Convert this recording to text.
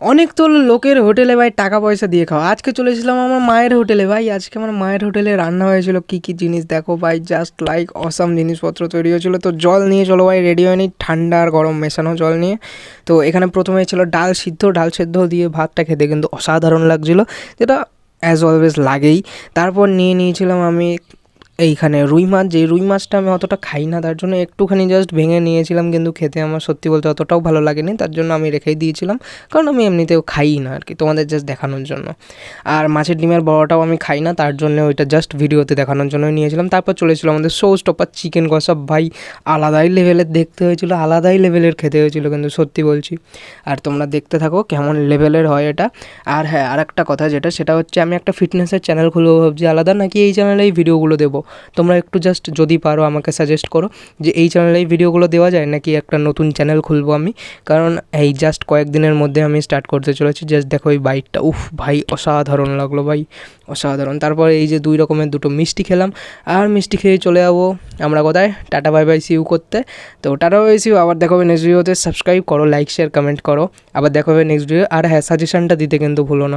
অনেক তো লোকের হোটেলে ভাই টাকা পয়সা দিয়ে খাওয়া। আজকে চলেছিলাম আমার মায়ের হোটেলে ভাই। আজকে আমার মায়ের হোটেলে রান্না হয়েছিল কী কী জিনিস দেখো ভাই, জাস্ট লাইক অসাম জিনিসপত্র তৈরি হয়েছিল। তো জল নিয়ে চলো ভাই, রেডি হয়নি, ঠান্ডা আর গরম মেশানো জল নিয়ে। তো এখানে প্রথমে ছিল ডাল সিদ্ধ, ডাল সেদ্ধ দিয়ে ভাতটা খেতে কিন্তু অসাধারণ লাগছিলো, যেটা অ্যাজ অলওয়েজ লাগেই। তারপর নিয়ে নিয়েছিলাম আমি এইখানে রুই মাছ, যে রুই মাছটা আমি অতটা খাই না, তার জন্য একটুখানি জাস্ট ভেঙে নিয়েছিলাম, কিন্তু খেতে আমার সত্যি বলতে অতটাও ভালো লাগেনি, তার জন্য আমি রেখেই দিয়েছিলাম, কারণ আমি এমনিতেও খাই না আর কি, তোমাদের জাস্ট দেখানোর জন্য। আর মাছের ডিমের বড়াটাও আমি খাই না, তার জন্য ওইটা জাস্ট ভিডিওতে দেখানোর জন্যই নিয়েছিলাম। তারপর চলেছিল আমাদের শো স্টপার চিকেন কষা ভাই, আলাদাই লেভেলের দেখতে হয়েছিল, আলাদাই লেভেলের খেতে হয়েছিল কিন্তু সত্যি বলছি। আর তোমরা দেখতে থাকো কেমন লেভেলের হয় এটা। আর হ্যাঁ, আর একটা কথা যেটা, সেটা হচ্ছে আমি একটা ফিটনেসের চ্যানেল খুলবো ভাবছি আলাদা, নাকি এই চ্যানেলেই ভিডিওগুলো দেবো। তোমরা একটু জাস্ট যদি পারো আমাকে সাজেস্ট করো যে এই চ্যানেলে এই ভিডিওগুলো দেওয়া যায় নাকি একটা নতুন চ্যানেল খুলবো আমি, কারণ এই জাস্ট কয়েকদিনের মধ্যে আমি স্টার্ট করতে চলেছি। জাস্ট দেখো এই বাইকটা, উফ ভাই অসাধারণ লাগলো ভাই, অসাধারণ। তারপরে এই যে 2 রকমের 2টো মিষ্টি খেলাম, আর মিষ্টি খেয়ে চলে যাবো আমরা কোথায়, টাটা বাই বাই সিউ করতে। তো টাটা বাই সিউ, আবার দেখা হবে নেক্সট ভিডিওতে। সাবস্ক্রাইব করো, লাইক শেয়ার কমেন্ট করো, আবার দেখা হবে নেক্সট ভিডিও। আর হ্যাঁ, সাজেশনটা দিতে কিন্তু ভুলো না।